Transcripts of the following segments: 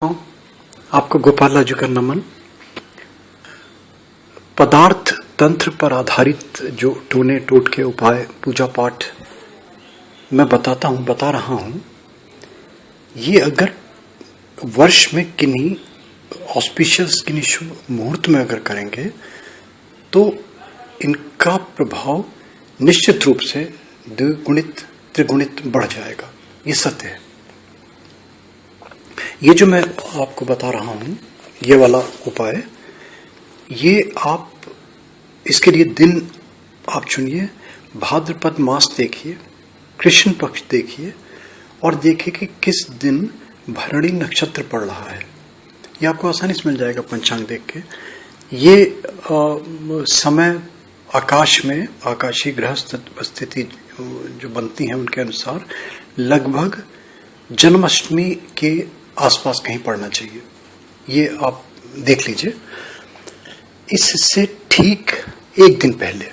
आपको गोपाल राजू का नमन। पदार्थ तंत्र पर आधारित जो टोने टोटके उपाय पूजा पाठ मैं बता रहा हूं, ये अगर वर्ष में किन्हीं ऑस्पिशियस किन्हीं शुभ मुहूर्त में अगर करेंगे तो इनका प्रभाव निश्चित रूप से द्विगुणित त्रिगुणित बढ़ जाएगा। ये सत्य है। ये जो मैं आपको बता रहा हूं, ये वाला उपाय, ये आप इसके लिए दिन आप चुनिए। भाद्रपद मास देखिए, कृष्ण पक्ष देखिए और देखिए कि किस दिन भरणी नक्षत्र पड़ रहा है। ये आपको आसानी से मिल जाएगा पंचांग देख के। ये समय आकाश में आकाशीय ग्रह स्थिति जो बनती है उनके अनुसार लगभग जन्माष्टमी के आसपास कहीं पड़ना चाहिए। ये आप देख लीजिए। इससे ठीक एक दिन पहले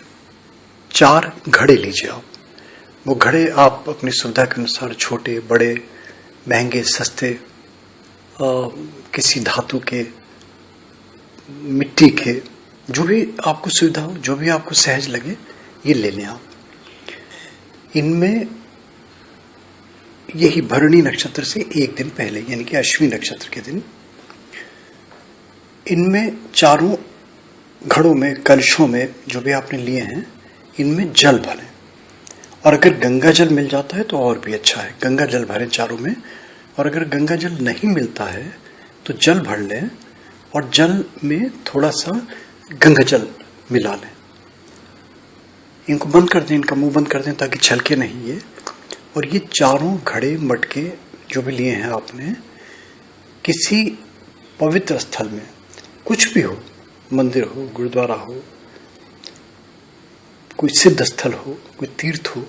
4 घड़े लीजिए आप। वो घड़े आप अपनी सुविधा के अनुसार छोटे बड़े महंगे सस्ते किसी धातु के मिट्टी के जो भी आपको सुविधा हो, जो भी आपको सहज लगे, ये ले लें आप। इनमें यही भरणी नक्षत्र से एक दिन पहले यानी कि अश्विनी नक्षत्र के दिन इनमें चारों घड़ों में कलशों में जो भी आपने लिए हैं इनमें जल भरें। और अगर गंगा जल मिल जाता है तो और भी अच्छा है। गंगा जल भरें चारों में। और अगर गंगा जल नहीं मिलता है तो जल भर लें और जल में थोड़ा सा गंगा जल मिला लें। इनको बंद कर दें, इनका मुंह बंद कर दें ताकि छलके नहीं ये। और ये चारों घड़े मटके जो भी लिए हैं आपने, किसी पवित्र स्थल में, कुछ भी हो, मंदिर हो, गुरुद्वारा हो, कोई सिद्ध स्थल हो, कोई तीर्थ हो,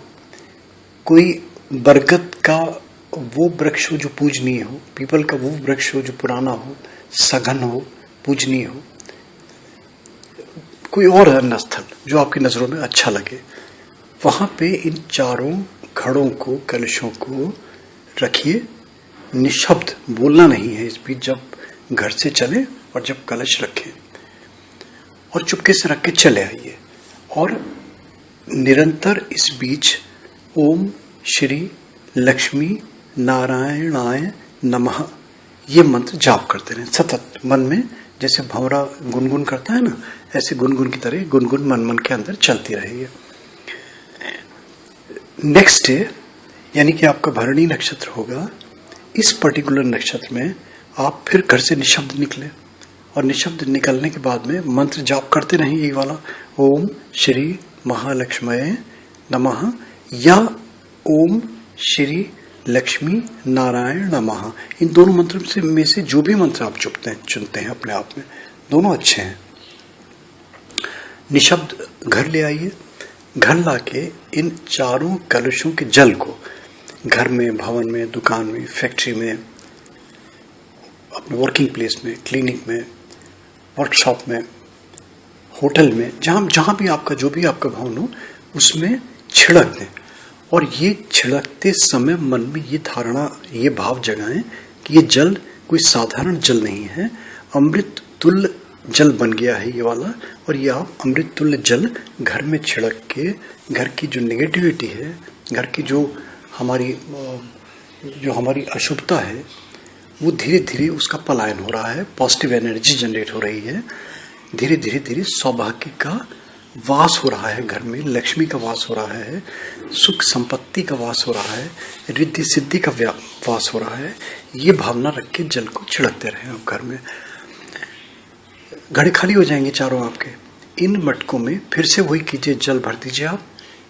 कोई बरगद का वो वृक्ष हो जो पूजनीय हो, पीपल का वो वृक्ष हो जो पुराना हो, सघन हो, पूजनीय हो, कोई और अन्य स्थल जो आपकी नजरों में अच्छा लगे, वहां पे इन चारों घड़ों को, कलशों को रखिए। निशब्द, बोलना नहीं है इस बीच, जब घर से चले और जब कलश रखें और चुपके से रख के चले आइए। और निरंतर इस बीच ओम श्री लक्ष्मी नारायणाय नमः ये मंत्र जाप करते रहें सतत मन में। जैसे भंवरा गुनगुन करता है ना, ऐसे गुनगुन की तरह गुनगुन मन के अंदर चलती रहेगी। नेक्स्ट डे यानी कि आपका भरणी नक्षत्र होगा, इस पर्टिकुलर नक्षत्र में आप फिर घर से निशब्द निकले और निशब्द निकलने के बाद में मंत्र जाप करते रहें ये वाला, ओम श्री महालक्ष्मये नमः या ओम श्री लक्ष्मी नारायण नमः। इन दोनों मंत्रों में से जो भी मंत्र आप चुनते हैं अपने आप में, दोनों अच्छे हैं। निशब्द घर ले आइए। घर लाके इन चारों कलशों के जल को घर में, भवन में, दुकान में, फैक्ट्री में, अपने वर्किंग प्लेस में, क्लिनिक में, वर्कशॉप में, होटल में, जहां भी आपका जो भी आपका भवन हो उसमें छिड़क दें। और ये छिड़कते समय मन में ये धारणा, ये भाव जगाएं कि ये जल कोई साधारण जल नहीं है, अमृत तुल्य जल बन गया है ये वाला। और ये आप अमृत तुल्य जल घर में छिड़क के घर की जो नेगेटिविटी है, घर की जो हमारी अशुभता है, वो धीरे धीरे उसका पलायन हो रहा है, पॉजिटिव एनर्जी जनरेट हो रही है। धीरे धीरे सौभाग्य का वास हो रहा है घर में, लक्ष्मी का वास हो रहा है, सुख संपत्ति का वास हो रहा है, रिद्धि सिद्धि का वास हो रहा है। ये भावना रख के जल को छिड़कते रहे आप घर में। घड़े खाली हो जाएंगे चारों आपके। इन मटकों में फिर से वही कीजिए, जल भर दीजिए आप।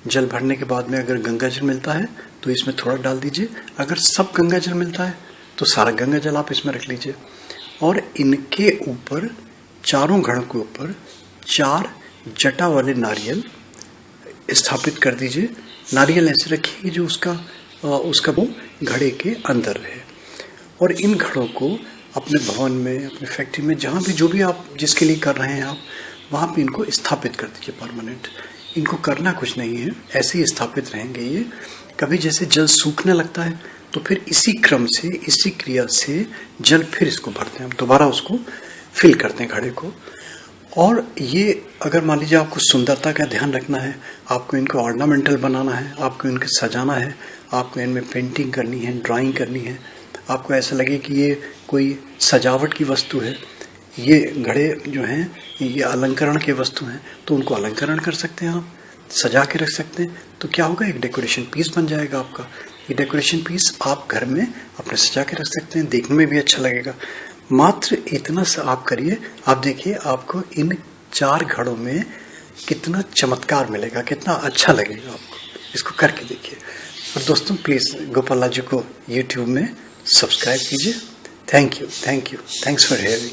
जल भरने के बाद में अगर गंगा जल मिलता है तो इसमें थोड़ा डाल दीजिए। अगर सब गंगा जल मिलता है तो सारा गंगा जल आप इसमें रख लीजिए। और इनके ऊपर, चारों घड़ों के ऊपर 4 जटा वाले नारियल स्थापित कर दीजिए। नारियल ऐसे रखिए जो उसका वो घड़े के अंदर रहे। और इन घड़ों को अपने भवन में, अपने फैक्ट्री में, जहाँ भी जो भी आप जिसके लिए कर रहे हैं आप, वहाँ पे इनको स्थापित कर दीजिए परमानेंट। इनको करना कुछ नहीं है, ऐसे ही स्थापित रहेंगे ये। कभी जैसे जल सूखने लगता है तो फिर इसी क्रम से, इसी क्रिया से जल फिर इसको भरते हैं, हम दोबारा उसको फिल करते हैं घड़े को। और ये अगर मान लीजिए आपको सुंदरता का ध्यान रखना है, आपको इनको ऑर्नामेंटल बनाना है, आपको इनको सजाना है, आपको इनमें पेंटिंग करनी है, ड्राइंग करनी है, आपको ऐसा लगे कि ये कोई सजावट की वस्तु है, ये घड़े जो हैं ये अलंकरण के वस्तु हैं, तो उनको अलंकरण कर सकते हैं, आप सजा के रख सकते हैं। तो क्या होगा, एक डेकोरेशन पीस बन जाएगा आपका। ये डेकोरेशन पीस आप घर में अपने सजा के रख सकते हैं, देखने में भी अच्छा लगेगा। मात्र इतना सा आप करिए, आप देखिए आपको इन 4 घड़ों में कितना चमत्कार मिलेगा, कितना अच्छा लगेगा आपको। इसको करके देखिए। और दोस्तों प्लीज़ गोपाला जी को यूट्यूब में सब्सक्राइब कीजिए। Thank you, thanks for hearing.